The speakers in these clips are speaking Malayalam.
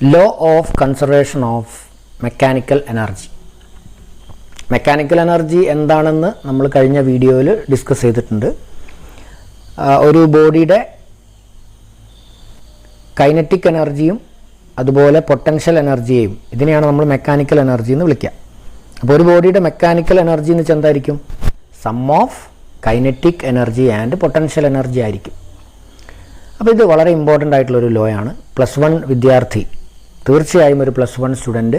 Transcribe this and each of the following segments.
Law of conservation of mechanical energy. Mechanical energy എന്താണെന്ന് നമ്മൾ കഴിഞ്ഞ വീഡിയോയിൽ ഡിസ്കസ് ചെയ്തിട്ടുണ്ട്. ഒരു ബോഡിയുടെ കൈനറ്റിക് എനർജിയും അതുപോലെ പൊട്ടൻഷ്യൽ എനർജിയെയും ഇതിനെയാണ് നമ്മൾ മെക്കാനിക്കൽ എനർജി എന്ന് വിളിക്കുക. അപ്പോൾ ഒരു ബോഡിയുടെ മെക്കാനിക്കൽ എനർജി എന്ന് വെച്ചാൽ എന്തായിരിക്കും? Sum of kinetic energy and potential energy ആയിരിക്കും. അപ്പോൾ ഇത് വളരെ ഇമ്പോർട്ടൻ്റ് ആയിട്ടുള്ളൊരു ലോ ആണ്. +1 വിദ്യാർത്ഥി, തീർച്ചയായും ഒരു +1 സ്റ്റുഡൻറ്റ്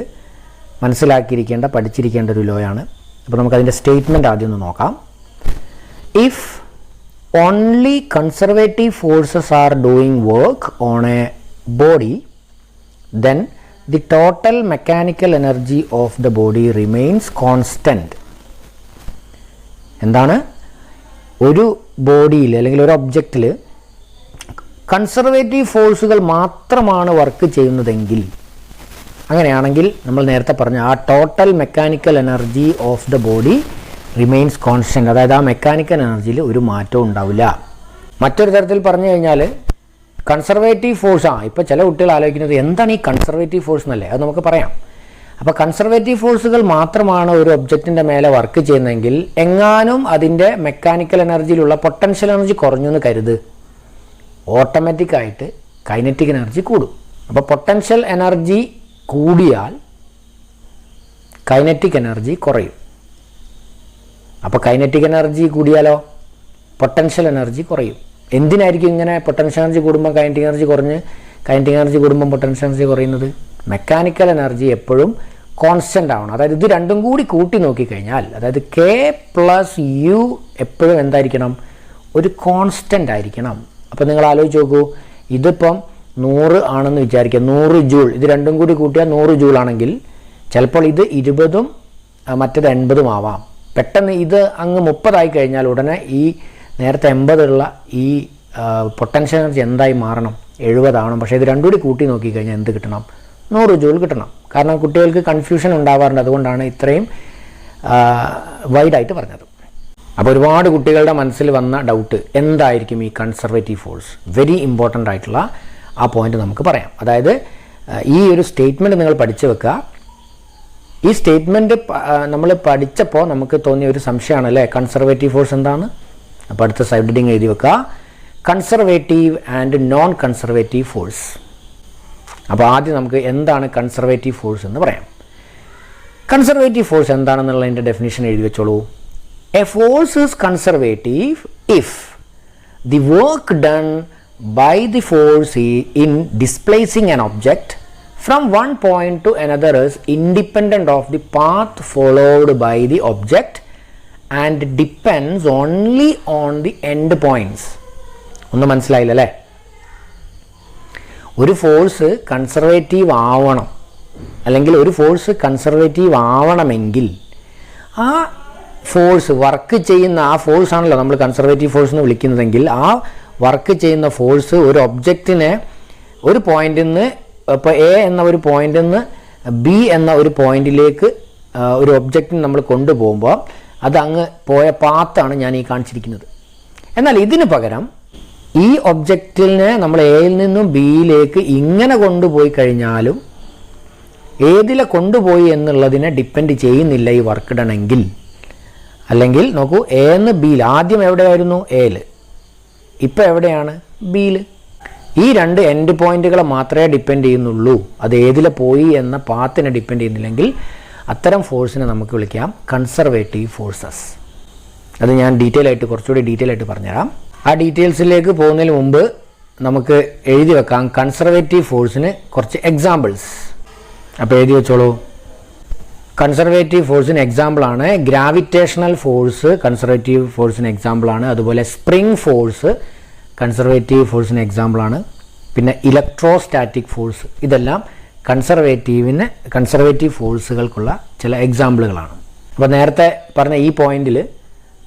മനസ്സിലാക്കിയിരിക്കേണ്ട, പഠിച്ചിരിക്കേണ്ട ഒരു ലോ ആണ്. അപ്പോൾ നമുക്കതിൻ്റെ സ്റ്റേറ്റ്മെൻറ്റ് ആദ്യം ഒന്ന് നോക്കാം. If only conservative forces are doing work on A body, then the total mechanical energy of the body remains constant. എന്താണ്? ഒരു ബോഡിയിൽ അല്ലെങ്കിൽ ഒരു ഒബ്ജക്റ്റിൽ കൺസർവേറ്റീവ് ഫോഴ്സുകൾ മാത്രമാണ് വർക്ക് ചെയ്യുന്നതെങ്കിൽ, അങ്ങനെയാണെങ്കിൽ നമ്മൾ നേരത്തെ പറഞ്ഞ ആ total mechanical energy of the body remains constant. അതായത് ആ മെക്കാനിക്കൽ എനർജിയിൽ ഒരു മാറ്റവും ഉണ്ടാവില്ല. മറ്റൊരു തരത്തിൽ പറഞ്ഞു കഴിഞ്ഞാൽ കൺസർവേറ്റീവ് ഫോഴ്സ്, ഇപ്പോൾ ചില കുട്ടികൾ ആലോചിക്കുന്നത് എന്താണ് ഈ കൺസർവേറ്റീവ് ഫോഴ്സ് എന്നല്ലേ, അത് നമുക്ക് പറയാം. അപ്പോൾ കൺസർവേറ്റീവ് ഫോഴ്സുകൾ മാത്രമാണ് ഒരു ഒബ്ജക്റ്റിൻ്റെ മേലെ വർക്ക് ചെയ്യുന്നതെങ്കിൽ എങ്ങാനും അതിൻ്റെ മെക്കാനിക്കൽ എനർജിയിലുള്ള പൊട്ടൻഷ്യൽ എനർജി കുറഞ്ഞു എന്ന് കരുത്, ഓട്ടോമാറ്റിക്കായിട്ട് കൈനറ്റിക് എനർജി കൂടും. അപ്പോൾ പൊട്ടൻഷ്യൽ എനർജി കൂടിയാൽ കൈനറ്റിക് എനർജി കുറയും. അപ്പോൾ കൈനറ്റിക് എനർജി കൂടിയാലോ പൊട്ടൻഷ്യൽ എനർജി കുറയും. എന്തിനായിരിക്കും ഇങ്ങനെ പൊട്ടൻഷ്യൽ എനർജി കൂടുമ്പോൾ കൈനറ്റിക് എനർജി കുറഞ്ഞ് കൈനറ്റിക് എനർജി കൂടുമ്പോൾ പൊട്ടൻഷ്യൽ എനർജി കുറയുന്നത്? മെക്കാനിക്കൽ എനർജി എപ്പോഴും കോൺസ്റ്റൻ്റ് ആവണം. അതായത് ഇത് രണ്ടും കൂടി കൂട്ടി നോക്കിക്കഴിഞ്ഞാൽ, അതായത് K+U എപ്പോഴും എന്തായിരിക്കണം? ഒരു കോൺസ്റ്റൻ്റ് ആയിരിക്കണം. അപ്പോൾ നിങ്ങൾ ആലോചിച്ച് നോക്കൂ, ഇതിപ്പം 100 ആണെന്ന് വിചാരിക്കുക, 100 ജൂൾ, ഇത് രണ്ടും കൂടി കൂട്ടിയാൽ 100 ജൂൾ ആണെങ്കിൽ ചിലപ്പോൾ ഇത് 20ഉം മറ്റേത് 80ഉം ആവാം. പെട്ടെന്ന് ഇത് അങ്ങ് 30 ആയി കഴിഞ്ഞാൽ ഉടനെ ഈ നേരത്തെ 80 ഉള്ള ഈ പൊട്ടൻഷ്യൽ എനർജി എന്തായി മാറണം? 70 ആവണം. പക്ഷേ ഇത് രണ്ടും കൂടി കൂട്ടി നോക്കിക്കഴിഞ്ഞാൽ എന്ത് കിട്ടണം? 100 ജൂൾ കിട്ടണം. കാരണം കുട്ടികൾക്ക് കൺഫ്യൂഷൻ ഉണ്ടാവാറുണ്ട്, അതുകൊണ്ടാണ് ഇത്രയും വൈഡായിട്ട് പറഞ്ഞത്. അപ്പോൾ ഒരുപാട് കുട്ടികളുടെ മനസ്സിൽ വന്ന ഡൗട്ട് എന്തായിരിക്കും ഈ കൺസർവേറ്റീവ് ഫോഴ്സ്? വെരി ഇമ്പോർട്ടൻ്റ് ആയിട്ടുള്ള ആ പോയിന്റ് നമുക്ക് പറയാം. അതായത് ഈ ഒരു സ്റ്റേറ്റ്മെൻറ്റ് നിങ്ങൾ പഠിച്ചു വെക്കുക. ഈ സ്റ്റേറ്റ്മെൻറ്റ് നമ്മൾ പഠിച്ചപ്പോൾ നമുക്ക് തോന്നിയ ഒരു സംശയമാണ് അല്ലേ, കൺസർവേറ്റീവ് ഫോഴ്സ് എന്താണ്? അപ്പോൾ അടുത്ത സൈഡ് ഹെഡിങ് എഴുതി വെക്കുക, conservative and non conservative force. അപ്പോൾ ആദ്യം നമുക്ക് എന്താണ് കൺസർവേറ്റീവ് ഫോഴ്സ് എന്ന് പറയാം. കൺസർവേറ്റീവ് ഫോഴ്സ് എന്താണെന്നുള്ളതിൻ്റെ ഡെഫിനിഷൻ എഴുതി വെച്ചോളൂ. A force is conservative if the work done by the force in displacing an object from one point to another is independent of the path followed by the object and depends only on the end points. ഒന്ന് മനസ്സിലായില്ലേ? ഒരു ഫോഴ്സ് കൺസർവേറ്റീവ് ആവണം, അല്ലെങ്കിൽ ഒരു ഫോഴ്സ് കൺസർവേറ്റീവ് ആവണമെങ്കിൽ ആ ഫോഴ്സ് വർക്ക് ചെയ്യുന്ന ആ ഫോഴ്സ് ആണല്ലോ നമ്മൾ കൺസർവേറ്റീവ് ഫോഴ്സ് എന്ന് വിളിക്കുന്നതെങ്കിൽ, ആ വർക്ക് ചെയ്യുന്ന ഫോഴ്സ് ഒരു ഒബ്ജക്റ്റിനെ ഒരു പോയിന്റിൽ നിന്ന്, ഇപ്പോൾ എ എന്ന ഒരു പോയിന്റിൽ നിന്ന് ബി എന്ന ഒരു പോയിന്റിലേക്ക് ഒരു ഒബ്ജക്റ്റിന് നമ്മൾ കൊണ്ടുപോകുമ്പോൾ അത് അങ്ങ് പോയ പാത്താണ് ഞാൻ ഈ കാണിച്ചിരിക്കുന്നത്. എന്നാൽ ഇതിന് പകരം ഈ ഒബ്ജക്റ്റിനെ നമ്മൾ എയിൽ നിന്നും ബിയിലേക്ക് ഇങ്ങനെ കൊണ്ടുപോയി കഴിഞ്ഞാലും ഏതിലെ കൊണ്ടുപോയി എന്നുള്ളതിനെ ഡിപ്പെൻഡ് ചെയ്യുന്നില്ല ഈ വർക്ക് ഡൺ എങ്കിൽ. അല്ലെങ്കിൽ നോക്കൂ, എ എന്ന് ബിയിൽ, ആദ്യം എവിടെയായിരുന്നു? എയിൽ, ഇപ്പോൾ എവിടെയാണ്? ബിയിൽ. ഈ രണ്ട് എൻഡ് പോയിന്റുകളെ മാത്രമേ ഡിപ്പെൻഡ് ചെയ്യുന്നുള്ളൂ, അത് ഏതിലെ പോയി എന്ന പാത്തിനെ ഡിപ്പെൻഡ് ചെയ്യുന്നില്ലെങ്കിൽ അത്തരം ഫോഴ്സിനെ നമുക്ക് വിളിക്കാം കൺസർവേറ്റീവ് ഫോഴ്സസ്. അത് ഞാൻ കുറച്ചുകൂടി ഡീറ്റെയിൽ ആയിട്ട് പറഞ്ഞുതരാം. ആ ഡീറ്റെയിൽസിലേക്ക് പോകുന്നതിന് മുമ്പ് നമുക്ക് എഴുതി വെക്കാം കൺസർവേറ്റീവ് ഫോഴ്സിന് കുറച്ച് എക്സാമ്പിൾസ്. അപ്പോൾ എഴുതി വെച്ചോളൂ. കൺസർവേറ്റീവ് ഫോഴ്സിന് എക്സാമ്പിളാണ് ഗ്രാവിറ്റേഷണൽ ഫോഴ്സ്, കൺസർവേറ്റീവ് ഫോഴ്സിന് എക്സാമ്പിളാണ്. അതുപോലെ സ്പ്രിംഗ് ഫോഴ്സ് കൺസർവേറ്റീവ് ഫോഴ്സിന് എക്സാമ്പിളാണ്. പിന്നെ ഇലക്ട്രോസ്റ്റാറ്റിക് ഫോഴ്സ്, ഇതെല്ലാം കൺസർവേറ്റീവ് ഫോഴ്സുകൾക്കുള്ള ചില എക്സാമ്പിളുകളാണ്. അപ്പോൾ നേരത്തെ പറഞ്ഞ ഈ പോയിന്റിൽ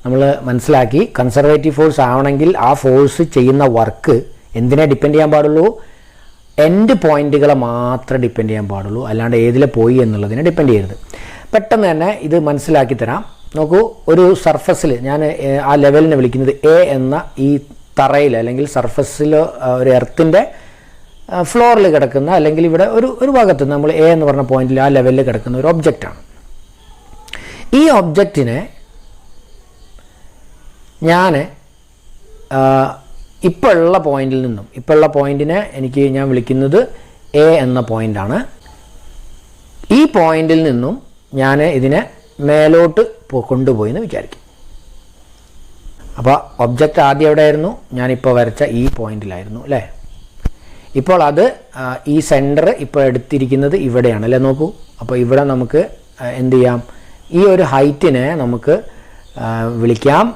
നമ്മൾ മനസ്സിലാക്കി, കൺസർവേറ്റീവ് ഫോഴ്സ് ആവണമെങ്കിൽ ആ ഫോഴ്സ് ചെയ്യുന്ന വർക്ക് എന്തിനെ ഡിപ്പെൻഡ് ചെയ്യാൻ പാടുള്ളൂ? എൻഡ് പോയിന്റുകളെ മാത്രമേ ഡിപ്പെൻഡ് ചെയ്യാൻ പാടുള്ളൂ, അല്ലാണ്ട് ഏതിലെ പോയി എന്നുള്ളതിനെ ഡിപ്പെൻഡ് ചെയ്യരുത്. പെട്ടെന്ന് തന്നെ ഇത് മനസ്സിലാക്കി തരാം. നോക്കൂ, ഒരു സർഫസിൽ ഞാൻ ആ ലെവലിനെ വിളിക്കുന്നത് എ എന്ന ഈ തറയിൽ അല്ലെങ്കിൽ സർഫസിൽ ഒരു എർത്തിൻ്റെ ഫ്ലോറിൽ കിടക്കുന്ന അല്ലെങ്കിൽ ഇവിടെ ഒരു ഭാഗത്ത് നമ്മൾ എ എന്ന് പറഞ്ഞ പോയിന്റിൽ ആ ലെവലിൽ കിടക്കുന്ന ഒരു ഒബ്ജക്റ്റാണ്. ഈ ഒബ്ജക്റ്റിനെ ഞാൻ ഇപ്പോൾ ഉള്ള പോയിന്റിൽ നിന്നും പോയിന്റിനെ ഞാൻ വിളിക്കുന്നത് എ എന്ന പോയിന്റാണ്. ഈ പോയിന്റിൽ നിന്നും ഞാൻ ഇതിനെ മേലോട്ട് കൊണ്ടുപോയി എന്ന് വിചാരിക്കും. അപ്പോൾ ഒബ്ജക്റ്റ് ആദ്യം എവിടെയായിരുന്നു? ഞാനിപ്പോൾ വരച്ച ഈ പോയിന്റിലായിരുന്നു അല്ലേ. ഇപ്പോൾ അത് ഈ സെൻറ്റർ ഇപ്പോൾ എടുത്തിരിക്കുന്നത് ഇവിടെയാണ് അല്ലേ. നോക്കൂ, അപ്പോൾ ഇവിടെ നമുക്ക് എന്ത് ചെയ്യാം? ഈ ഒരു ഹൈറ്റിനെ നമുക്ക് വിളിക്കാം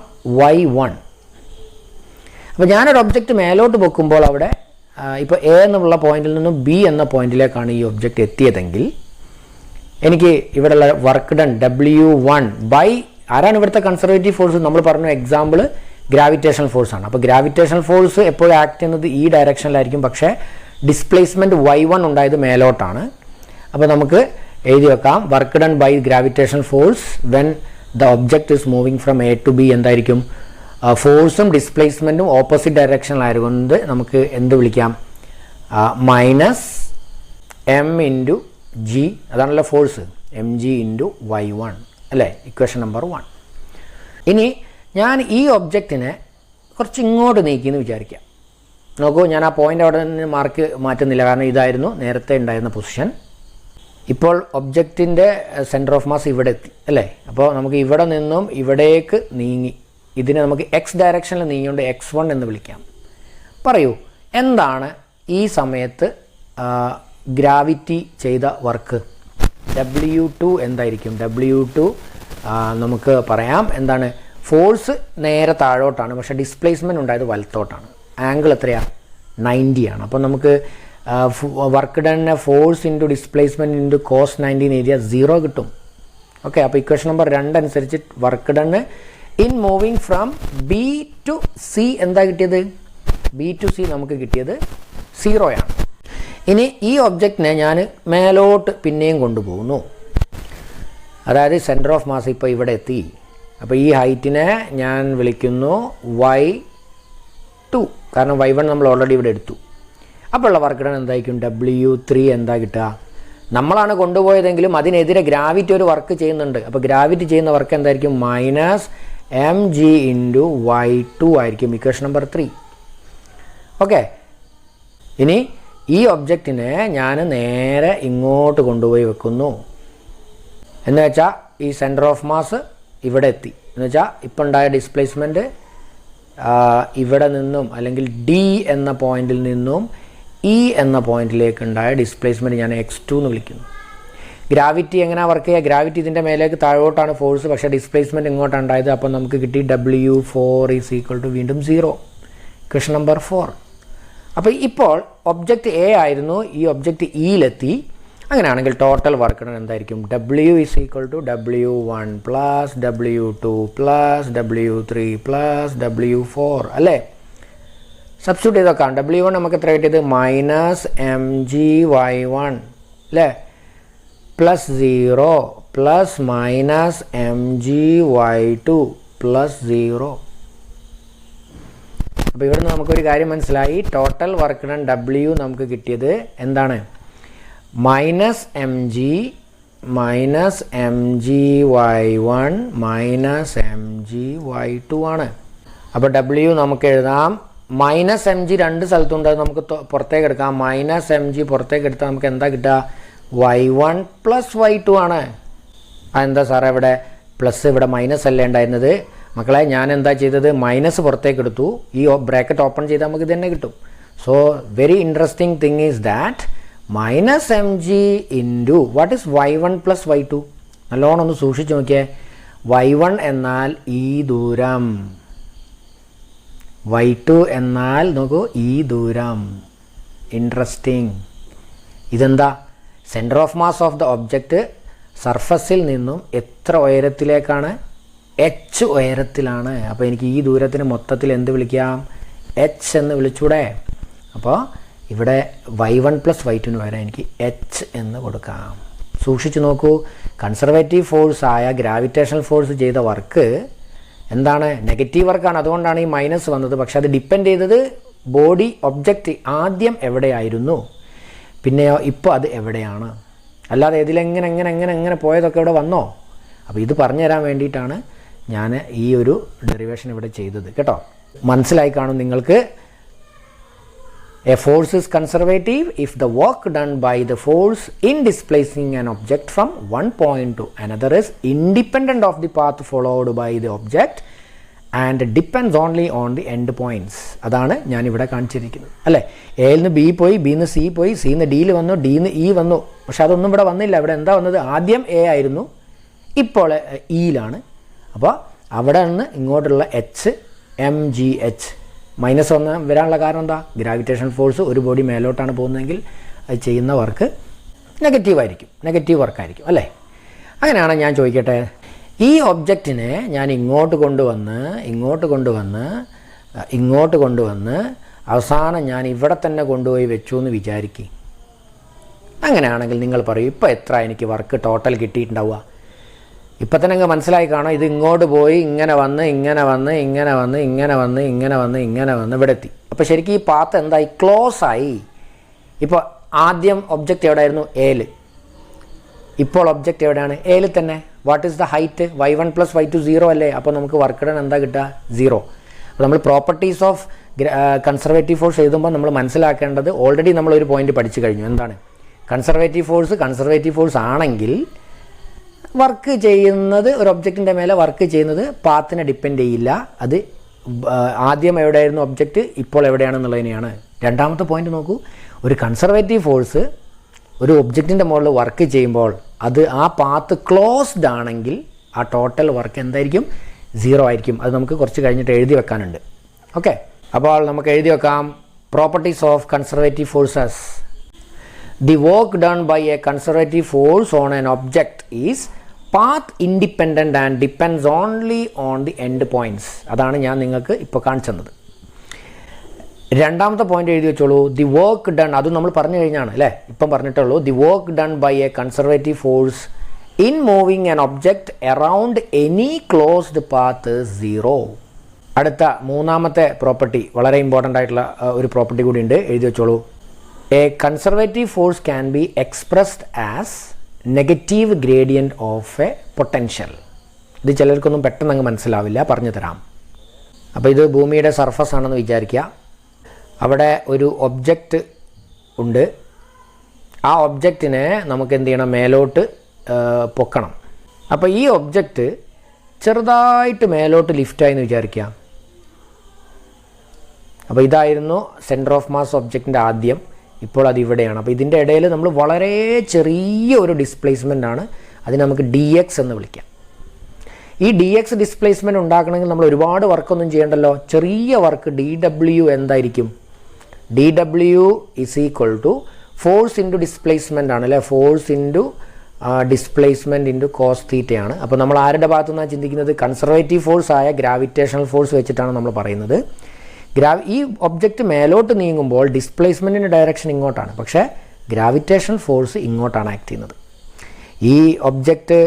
y1. അപ്പോൾ ഞാനൊരു ഒബ്ജക്റ്റ് മേലോട്ട് പൊക്കുമ്പോൾ അവിടെ ഇപ്പോൾ എ എന്നുള്ള പോയിന്റിൽ നിന്നും ബി എന്ന പോയിന്റിലേക്കാണ് ഈ ഒബ്ജക്റ്റ് എത്തിയതെങ്കിൽ എനിക്ക് ഇവിടെയുള്ള വർക്ക് ഡൺ W1 ബൈ ആരാണ് ഇവിടുത്തെ കൺസർവേറ്റീവ് ഫോഴ്സ്? നമ്മൾ പറഞ്ഞു എക്സാമ്പിൾ ഗ്രാവിറ്റേഷണൽ ഫോഴ്സ് ആണ്. അപ്പോൾ ഗ്രാവിറ്റേഷണൽ ഫോഴ്സ് എപ്പോഴും ആക്ട് ചെയ്യുന്നത് ഈ ഡയറക്ഷനിലായിരിക്കും, പക്ഷേ ഡിസ്പ്ലേസ്മെൻറ്റ് y1 ഉണ്ടായത് മേലോട്ടാണ്. അപ്പോൾ നമുക്ക് എഴുതി വെക്കാം work done by gravitational force when the object is moving from A to B എന്തായിരിക്കും? ഫോഴ്സും ഡിസ്പ്ലേസ്മെൻറ്റും ഓപ്പോസിറ്റ് ഡയറക്ഷനിലായതുകൊണ്ട് നമുക്ക് എന്ത് വിളിക്കാം? മൈനസ് എം ഇൻറ്റു ജി, അതാണല്ലോ force, M G into y1 അല്ലേ, ഇക്വേഷൻ നമ്പർ 1. ഇനി ഞാൻ ഈ ഒബ്ജക്റ്റിനെ കുറച്ച് ഇങ്ങോട്ട് നീക്കിയെന്ന് വിചാരിക്കാം. നോക്കൂ, ഞാൻ ആ പോയിൻ്റ് അവിടെ നിന്ന് മാർക്ക് മാറ്റുന്നില്ല, കാരണം ഇതായിരുന്നു നേരത്തെ ഉണ്ടായിരുന്ന പൊസിഷൻ. ഇപ്പോൾ ഒബ്ജക്റ്റിൻ്റെ സെൻറ്റർ ഓഫ് മാസ് ഇവിടെ എത്തി അല്ലേ. അപ്പോൾ നമുക്ക് ഇവിടെ നിന്നും ഇവിടേക്ക് നീങ്ങി, ഇതിനെ നമുക്ക് എക്സ് ഡയറക്ഷനിൽ നീങ്ങിയോണ്ട് x1 എന്ന് വിളിക്കാം. പറയൂ, എന്താണ് ഈ സമയത്ത് ഗ്രാവിറ്റി ചെയ്ത വർക്ക്? W2 എന്തായിരിക്കും? W2 നമുക്ക് പറയാം എന്താണ്? ഫോഴ്സ് നേരെ താഴോട്ടാണ്, പക്ഷേ ഡിസ്പ്ലേസ്മെൻറ്റ് ഉണ്ടായത് വലത്തോട്ടാണ്. ആംഗിൾ എത്രയാണ്? 90 ആണ്. അപ്പോൾ നമുക്ക് work done force into displacement into cos 90 എന്ന് എഴുതിയാൽ 0 കിട്ടും. ഓക്കെ, അപ്പോൾ ഇക്വേഷൻ നമ്പർ 2 അനുസരിച്ച് work done in moving from B to C എന്താ കിട്ടിയത്? ബി ടു സി നമുക്ക് കിട്ടിയത് 0 ആണ്. ഇനി ഈ ഒബ്ജക്റ്റിനെ ഞാൻ മേലോട്ട് പിന്നെയും കൊണ്ടുപോകുന്നു, അതായത് സെൻറ്റർ ഓഫ് മാസ് ഇപ്പോൾ ഇവിടെ എത്തി. അപ്പോൾ ഈ ഹൈറ്റിനെ ഞാൻ വിളിക്കുന്നു y2, കാരണം y1 നമ്മൾ ഓൾറെഡി ഇവിടെ എടുത്തു. അപ്പോൾ ഉള്ള വർക്ക് ഡൺ എന്തായിരിക്കും? W3 എന്താ കിട്ടുക? നമ്മളാണ് കൊണ്ടുപോയതെങ്കിലും അതിനെതിരെ ഗ്രാവിറ്റി ഒരു വർക്ക് ചെയ്യുന്നുണ്ട്. അപ്പോൾ ഗ്രാവിറ്റി ചെയ്യുന്ന വർക്ക് എന്തായിരിക്കും? Minus M G into y2 ആയിരിക്കും, ഇക്വേഷൻ നമ്പർ 3. ഓക്കെ, ഇനി ഈ ഒബ്ജക്റ്റിനെ ഞാൻ നേരെ ഇങ്ങോട്ട് കൊണ്ടുപോയി വെക്കുന്നു. എന്ന് വെച്ചാൽ ഈ സെൻറ്റർ ഓഫ് മാസ് ഇവിടെ എത്തി. എന്ന് വെച്ചാൽ ഇപ്പോൾ ഉണ്ടായ ഡിസ്പ്ലേസ്മെൻറ്റ് ഇവിടെ നിന്നും അല്ലെങ്കിൽ ഡി എന്ന പോയിന്റിൽ നിന്നും ഇ എന്ന പോയിന്റിലേക്ക് ഉണ്ടായ ഡിസ്പ്ലേസ്മെൻറ്റ് ഞാൻ x2 എന്ന് വിളിക്കുന്നു. ഗ്രാവിറ്റി എങ്ങനെയാണ് വർക്ക് ചെയ്യുക? ഗ്രാവിറ്റി ഇതിൻ്റെ മേലേക്ക് താഴോട്ടാണ് ഫോഴ്സ്, പക്ഷേ ഡിസ്പ്ലേസ്മെൻറ്റ് ഇങ്ങോട്ടാണ് ഉണ്ടായത്. അപ്പോൾ നമുക്ക് കിട്ടി W4 ഈസ് ഈക്വൽ ടു വീണ്ടും 0, ക്വസ്റ്റ്യൻ നമ്പർ 4. അപ്പോൾ ഇപ്പോൾ ഒബ്ജക്റ്റ് എ ആയിരുന്നു, ഈ ഒബ്ജക്റ്റ് ഇയിലെത്തി. അങ്ങനെയാണെങ്കിൽ ടോട്ടൽ വർക്ക് ഡൺ എന്തായിരിക്കും? W is equal to W1 plus W2 plus W3 plus W4 അല്ലേ. സബ്സ്റ്റിറ്റ്യൂട്ട് ചെയ്ത് വെക്കാം. W1 നമുക്ക് എത്ര കിട്ടിയത്? മൈനസ് എം ജി y1 അല്ലേ, plus 0 plus minus M G y2 plus 0. അപ്പോൾ ഇവിടുന്ന് നമുക്കൊരു കാര്യം മനസ്സിലായി. ടോട്ടൽ വർക്ക് ഡൺ W നമുക്ക് കിട്ടിയത് എന്താണ്? Minus M G y1 minus M G y2 ആണ്. അപ്പോൾ W നമുക്ക് എഴുതാം മൈനസ് എം ജി രണ്ട് സ്ഥലത്തുണ്ട്, അത് നമുക്ക് പുറത്തേക്ക് എടുക്കാം. മൈനസ് എം ജി പുറത്തേക്ക് എടുത്താൽ നമുക്ക് എന്താ കിട്ടുക? y1 പ്ലസ് y2 ആണ്. അതെന്താ സാറേ ഇവിടെ പ്ലസ്, ഇവിടെ മൈനസ് അല്ലേ ഉണ്ടായിരുന്നത്? മക്കളെ, ഞാൻ എന്താ ചെയ്തത്? മൈനസ് പുറത്തേക്ക് എടുത്തു. ഈ ബ്രാക്കറ്റ് ഓപ്പൺ ചെയ്താൽ നമുക്ക് ഇത് തന്നെ കിട്ടും. So very interesting thing is that minus M G into what is y1 plus y2? നല്ലോണം ഒന്ന് സൂക്ഷിച്ച് നോക്കിയേ. y1 എന്നാൽ ഈ ദൂരം, y2 എന്നാൽ നോക്കൂ ഈ ദൂരം. ഇൻട്രസ്റ്റിംഗ്. ഇതെന്താ? Centre of mass of the object സർഫസിൽ നിന്നും എത്ര ഉയരത്തിലേക്കാണ്? h ഉയരത്തിലാണ്. അപ്പോൾ എനിക്ക് ഈ ദൂരത്തിന് മൊത്തത്തിൽ എന്ത് വിളിക്കാം? h എന്ന് വിളിച്ചൂടെ? അപ്പോൾ ഇവിടെ y1 പ്ലസ് y2 വരെ എനിക്ക് h എന്ന് കൊടുക്കാം. സൂക്ഷിച്ചു നോക്കൂ, കൺസർവേറ്റീവ് ഫോഴ്സ് ആയ ഗ്രാവിറ്റേഷണൽ ഫോഴ്സ് ചെയ്ത വർക്ക് എന്താണ്? നെഗറ്റീവ് വർക്കാണ്, അതുകൊണ്ടാണ് ഈ മൈനസ് വന്നത്. പക്ഷെ അത് ഡിപ്പെൻഡ് ചെയ്തത് ബോഡി ഒബ്ജക്റ്റ് ആദ്യം എവിടെയായിരുന്നു, പിന്നെയോ ഇപ്പോൾ അത് എവിടെയാണ്, അല്ലാതെ ഇതിലെങ്ങനെ പോയതൊക്കെ ഇവിടെ വന്നോ? അപ്പോൾ ഇത് പറഞ്ഞു തരാൻ വേണ്ടിയിട്ടാണ് ഞാൻ ഈ ഒരു ഡെറിവേഷൻ ഇവിടെ ചെയ്തത് കേട്ടോ. മനസ്സിലായി കാണും നിങ്ങൾക്ക്. A force is conservative if the work done by the force in displacing an object from one point to another is independent of the path followed by the object and depends only on the end points. അതാണ് ഞാനിവിടെ കാണിച്ചിരിക്കുന്നത് അല്ലേ. എയിൽ നിന്ന് ബി പോയി, ബിയിൽ നിന്ന് സി പോയി, സിയിൽ നിന്ന് ഡിയിൽ വന്നു, ഡിയിൽ നിന്ന് ഇ വന്നു. പക്ഷെ അതൊന്നും ഇവിടെ വന്നില്ല. ഇവിടെ എന്താ വന്നത്? ആദ്യം എ ആയിരുന്നു, ഇപ്പോൾ ഇയിലാണ്. അപ്പോൾ അവിടെ നിന്ന് ഇങ്ങോട്ടുള്ള എച്ച് MGH -1 വരാനുള്ള കാരണം എന്താ? ഗ്രാവിറ്റേഷൻ ഫോഴ്സ് ഒരു ബോഡി മേലോട്ടാണ് പോകുന്നതെങ്കിൽ അത് ചെയ്യുന്ന വർക്ക് നെഗറ്റീവ് വർക്കായിരിക്കും അല്ലേ. അങ്ങനെയാണ്. ഞാൻ ചോദിക്കട്ടെ, ഈ ഒബ്ജക്റ്റിനെ ഞാൻ ഇങ്ങോട്ട് കൊണ്ടുവന്ന് അവസാനം ഞാൻ ഇവിടെ തന്നെ കൊണ്ടുപോയി വെച്ചു എന്ന് വിചാരിക്കും. അങ്ങനെയാണെങ്കിൽ നിങ്ങൾ പറയും, ഇപ്പോൾ എത്ര എനിക്ക് വർക്ക് ടോട്ടൽ കിട്ടിയിട്ടുണ്ടാവുക? ഇപ്പം തന്നെ അങ്ങ് മനസ്സിലായി കാണാം. ഇത് ഇങ്ങോട്ട് പോയി ഇങ്ങനെ വന്ന് ഇവിടെ എത്തി. അപ്പോൾ ശരിക്കും ഈ പാത്ത് എന്തായി? ക്ലോസ് ആയി. ഇപ്പോൾ ആദ്യം ഒബ്ജക്റ്റ് എവിടെയായിരുന്നു? എയിൽ. ഇപ്പോൾ ഒബ്ജക്റ്റ് എവിടെയാണ്? എയിൽ തന്നെ. What is the height? y1 + y2 0 അല്ലേ. അപ്പോൾ നമുക്ക് വർക്ക് ഡൺ എന്താ കിട്ടുക? 0. അപ്പോൾ നമ്മൾ പ്രോപ്പർട്ടീസ് ഓഫ് കൺസർവേറ്റീവ് ഫോഴ്സ് എഴുതുമ്പോൾ നമ്മൾ മനസ്സിലാക്കേണ്ടത്, ഓൾറെഡി നമ്മളൊരു പോയിന്റ് പഠിച്ചു കഴിഞ്ഞു. എന്താണ്? കൺസർവേറ്റീവ് ഫോഴ്സ് ആണെങ്കിൽ വർക്ക് ചെയ്യുന്നത്, ഒരു ഒബ്ജക്റ്റിൻ്റെ മേലെ വർക്ക് ചെയ്യുന്നത് പാത്തിനെ ഡിപ്പെൻഡ് ചെയ്യില്ല. അത് ആദ്യം എവിടെയായിരുന്നു ഒബ്ജക്റ്റ്, ഇപ്പോൾ എവിടെയാണെന്നുള്ളതിനെയാണ്. രണ്ടാമത്തെ പോയിന്റ് നോക്കൂ. ഒരു കൺസർവേറ്റീവ് ഫോഴ്സ് ഒരു ഒബ്ജക്റ്റിൻ്റെ മുകളിൽ വർക്ക് ചെയ്യുമ്പോൾ അത് ആ പാത്ത് ക്ലോസ്ഡ് ആണെങ്കിൽ ആ ടോട്ടൽ വർക്ക് എന്തായിരിക്കും? 0 ആയിരിക്കും. അത് നമുക്ക് കുറച്ച് കഴിഞ്ഞിട്ട് എഴുതി വെക്കാനുണ്ട്. ഓക്കെ, അപ്പോൾ നമുക്ക് എഴുതി വെക്കാം. Properties of conservative forces. The work done by a conservative force on an object is path independent and depends only on the end points. അതാണ് ഞാൻ നിങ്ങൾക്ക് ഇപ്പോൾ കാണിച്ചു തന്നത്. രണ്ടാമത്തെ പോയിന്റ് എഴുതി വെച്ചോളൂ. ദി വർക്ക് ഡൺ, അതും നമ്മൾ പറഞ്ഞു കഴിഞ്ഞാണ് അല്ലേ, ഇപ്പം പറഞ്ഞിട്ടുള്ളൂ. The work done by a conservative force in moving an object around any closed path 0. അടുത്ത മൂന്നാമത്തെ പ്രോപ്പർട്ടി, വളരെ ഇമ്പോർട്ടൻ്റ് ആയിട്ടുള്ള ഒരു പ്രോപ്പർട്ടി കൂടി ഉണ്ട്, എഴുതി വെച്ചോളൂ. A conservative force can be expressed as negative gradient of a potential. ഇത് ചിലർക്കൊന്നും പെട്ടെന്ന് അങ്ങ് മനസ്സിലാവില്ല, പറഞ്ഞു തരാം. അപ്പോൾ ഇത് ഭൂമിയുടെ സർഫസ് ആണെന്ന് വിചാരിക്കുക. അവിടെ ഒരു ഒബ്ജക്റ്റ് ഉണ്ട്. ആ ഒബ്ജക്റ്റിനെ നമുക്ക് എന്ത് ചെയ്യണം? മേലോട്ട് പൊക്കണം. അപ്പോൾ ഈ ഒബ്ജക്റ്റ് ചെറുതായിട്ട് മേലോട്ട് ലിഫ്റ്റായി എന്ന് വിചാരിക്കുക. അപ്പോൾ ഇതായിരുന്നു സെൻറ്റർ ഓഫ് മാസ് ഒബ്ജക്റ്റിൻ്റെ ആദ്യം. ഇപ്പോൾ അത് ഇവിടെയാണ്. അപ്പോൾ ഇതിൻ്റെ ഇടയിൽ നമ്മൾ വളരെ ചെറിയ ഒരു ഡിസ്പ്ലേസ്മെൻ്റ് ആണ്, അതിന് നമുക്ക് DX എന്ന് വിളിക്കാം. ഈ DX ഡിസ്പ്ലേസ്മെൻറ്റ് ഉണ്ടാക്കണമെങ്കിൽ നമ്മൾ ഒരുപാട് വർക്കൊന്നും ചെയ്യേണ്ടല്ലോ. ചെറിയ വർക്ക് DW എന്തായിരിക്കും? DW = ഫോഴ്സ് ഇൻറ്റു ഡിസ്പ്ലേസ്മെൻ്റ് ആണ് അല്ലേ. Force into displacement into cos തീറ്റയാണ്. അപ്പോൾ നമ്മൾ ആരുടെ ഭാഗത്തു നിന്നാണ് ചിന്തിക്കുന്നത്? കൺസർവേറ്റീവ് ഫോഴ്സ് ആയ ഗ്രാവിറ്റേഷണൽ ഫോഴ്സ് വെച്ചിട്ടാണ് നമ്മൾ പറയുന്നത്. ഈ ഒബ്ജക്റ്റ് മേലോട്ട് നീങ്ങുമ്പോൾ ഡിസ്പ്ലേസ്മെൻറ്റിൻ്റെ ഡയറക്ഷൻ ഇങ്ങോട്ടാണ്, പക്ഷേ ഗ്രാവിറ്റേഷൻ ഫോഴ്സ് ഇങ്ങോട്ടാണ് ആക്ട് ചെയ്യുന്നത്. ഈ ഒബ്ജക്റ്റ്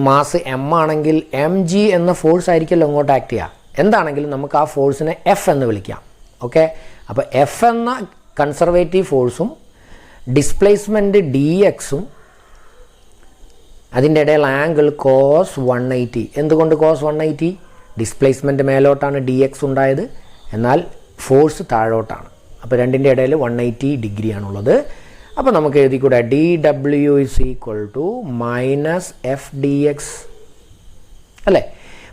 മാസ് M ആണെങ്കിൽ mg എന്ന ഫോഴ്സ് ആയിരിക്കുമല്ലോ ഇങ്ങോട്ട് ആക്ട് ചെയ്യുക. എന്താണെങ്കിലും നമുക്ക് ആ ഫോഴ്സിനെ F എന്ന് വിളിക്കാം. ഓക്കെ, അപ്പോൾ F എന്ന കൺസർവേറ്റീവ് ഫോഴ്സും ഡിസ്പ്ലേസ്മെൻറ്റ് DXും അതിൻ്റെ ഇടയിൽ ആംഗിൾ cos 180. എന്തുകൊണ്ട് cos 180? ഡിസ്പ്ലേസ്മെൻറ്റ് മേലോട്ടാണ് DX ഉണ്ടായത്, എന്നാൽ ഫോഴ്സ് താഴോട്ടാണ്. അപ്പോൾ രണ്ടിൻ്റെ ഇടയിൽ 180 ഡിഗ്രിയാണുള്ളത്. അപ്പോൾ നമുക്ക് എഴുതിക്കൂടെ DW = -FDX അല്ലേ.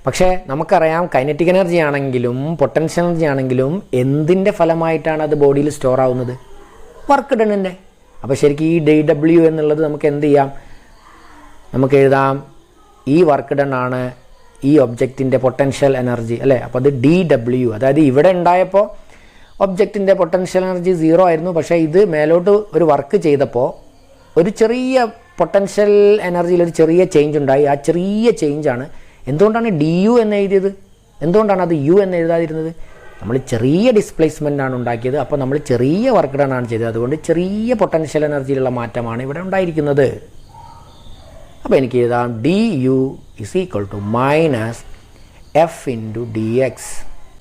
പക്ഷേ നമുക്കറിയാം കൈനറ്റിക് എനർജി ആണെങ്കിലും പൊട്ടൻഷ്യൽ എനർജി ആണെങ്കിലും എന്തിൻ്റെ ഫലമായിട്ടാണ് അത് ബോഡിയിൽ സ്റ്റോർ ആവുന്നത്? വർക്ക് ഡണ്ണിൻ്റെ. അപ്പോൾ ശരിക്കും ഈ DW എന്നുള്ളത് നമുക്ക് എന്ത് ചെയ്യാം? നമുക്ക് എഴുതാം ഈ വർക്ക് ഡൺ ആണ് ഈ ഒബ്ജക്റ്റിൻ്റെ പൊട്ടൻഷ്യൽ എനർജി അല്ലേ. അപ്പോൾ അത് DW, അതായത് ഇവിടെ ഉണ്ടായപ്പോൾ ഒബ്ജക്റ്റിൻ്റെ പൊട്ടൻഷ്യൽ എനർജി 0 ആയിരുന്നു. പക്ഷേ ഇത് മേലോട്ട് ഒരു വർക്ക് ചെയ്തപ്പോൾ ഒരു ചെറിയ പൊട്ടൻഷ്യൽ എനർജിയിൽ ഒരു ചെറിയ ചേഞ്ച് ഉണ്ടായി. ആ ചെറിയ ചേഞ്ചാണ്. എന്തുകൊണ്ടാണ് DU എന്ന് എഴുതിയത്? എന്തുകൊണ്ടാണ് അത് U എന്ന് എഴുതാതിരുന്നത്? നമ്മൾ ചെറിയ ഡിസ്പ്ലേസ്മെൻ്റ് ആണ് ഉണ്ടാക്കിയത്. അപ്പോൾ നമ്മൾ ചെറിയ വർക്ക് ഡൺ ആണ് ചെയ്തത്. അതുകൊണ്ട് ചെറിയ പൊട്ടൻഷ്യൽ എനർജിയിലുള്ള മാറ്റമാണ് ഇവിടെ ഉണ്ടായിരിക്കുന്നത്. അപ്പോൾ എനിക്ക് എഴുതാം DU = -F × DX.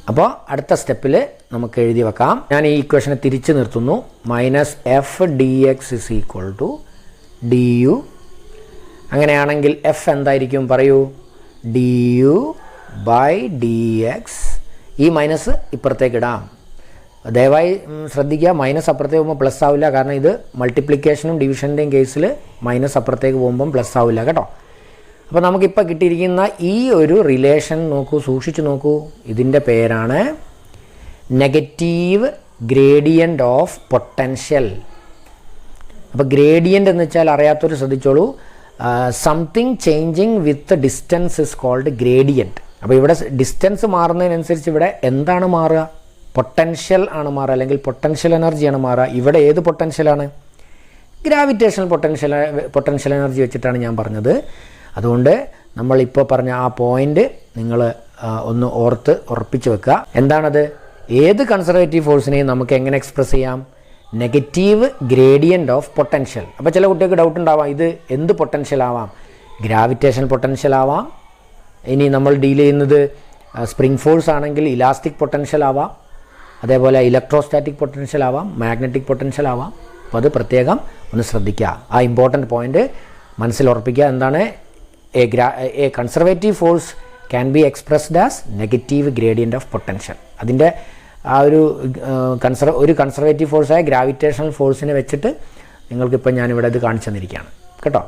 അപ്പോൾ അടുത്ത സ്റ്റെപ്പിൽ നമുക്ക് എഴുതി വെക്കാം. ഞാൻ ഈ ഇക്വേഷനെ തിരിച്ചു നിർത്തുന്നു. Minus F D X is equal to D U. അങ്ങനെയാണെങ്കിൽ എഫ് എന്തായിരിക്കും പറയൂ? D U by D X. ഈ മൈനസ് ഇപ്പുറത്തേക്ക് ഇടാം. ദയവായി ശ്രദ്ധിക്കുക, മൈനസ് അപ്പുറത്തേക്ക് പോകുമ്പോൾ പ്ലസ് ആവില്ല. കാരണം ഇത് മൾട്ടിപ്ലിക്കേഷനും ഡിവിഷൻ്റെയും കേസിൽ മൈനസ് അപ്പുറത്തേക്ക് പോകുമ്പം പ്ലസ് ആവില്ല കേട്ടോ. അപ്പോൾ നമുക്കിപ്പോൾ കിട്ടിയിരിക്കുന്ന ഈ ഒരു റിലേഷൻ നോക്കൂ, സൂക്ഷിച്ചു നോക്കൂ. ഇതിൻ്റെ പേരാണ് നെഗറ്റീവ് ഗ്രേഡിയൻ്റ് ഓഫ് പൊട്ടൻഷ്യൽ. അപ്പോൾ ഗ്രേഡിയൻ്റ് എന്ന് വെച്ചാൽ അറിയാത്തവർ ശ്രദ്ധിച്ചോളൂ. Something changing with distance is called gradient. അപ്പോൾ ഇവിടെ ഡിസ്റ്റൻസ് മാറുന്നതിനനുസരിച്ച് ഇവിടെ എന്താണ് മാറുക? പൊട്ടൻഷ്യൽ ആണ് മാറുക, അല്ലെങ്കിൽ പൊട്ടൻഷ്യൽ എനർജിയാണ് മാറുക. ഇവിടെ ഏത് പൊട്ടൻഷ്യലാണ്? ഗ്രാവിറ്റേഷണൽ പൊട്ടൻഷ്യൽ എനർജി വെച്ചിട്ടാണ് ഞാൻ പറഞ്ഞത്. അതുകൊണ്ട് നമ്മളിപ്പോൾ പറഞ്ഞ ആ പോയിൻ്റ് നിങ്ങൾ ഒന്ന് ഉറപ്പിച്ച് വെക്കുക. എന്താണത്? ഏത് കൺസർവേറ്റീവ് ഫോഴ്സിനെയും നമുക്ക് എങ്ങനെ എക്സ്പ്രസ് ചെയ്യാം? Negative gradient of potential. അപ്പോൾ ചില കുട്ടികൾക്ക് ഡൗട്ട് ഉണ്ടാവാം, ഇത് എന്ത് പൊട്ടൻഷ്യൽ ആവാം? ഗ്രാവിറ്റേഷണൽ പൊട്ടൻഷ്യൽ ആവാം. ഇനി നമ്മൾ ഡീൽ ചെയ്യുന്നത് സ്പ്രിംഗ് ഫോഴ്സ് ആണെങ്കിൽ ഇലാസ്റ്റിക് പൊട്ടൻഷ്യൽ ആവാം. അതേപോലെ ഇലക്ട്രോസ്റ്റാറ്റിക് പൊട്ടൻഷ്യൽ ആവാം, മാഗ്നറ്റിക് പൊട്ടൻഷ്യൽ ആവാം. അപ്പോൾ അത് പ്രത്യേകം ഒന്ന് ശ്രദ്ധിക്കുക. ആ ഇമ്പോർട്ടൻറ്റ് പോയിൻ്റ് മനസ്സിൽ ഉറപ്പിക്കുക. എന്താണ്? A conservative force can be expressed as negative gradient of potential. അതിൻ്റെ ആ ഒരു കൺസർവേറ്റീവ് ഫോഴ്സായ ഗ്രാവിറ്റേഷണൽ ഫോഴ്സിനെ വെച്ചിട്ട് നിങ്ങൾക്കിപ്പോൾ ഞാനിവിടെ ഇത് കാണിച്ചു തന്നിരിക്കുകയാണ് കേട്ടോ.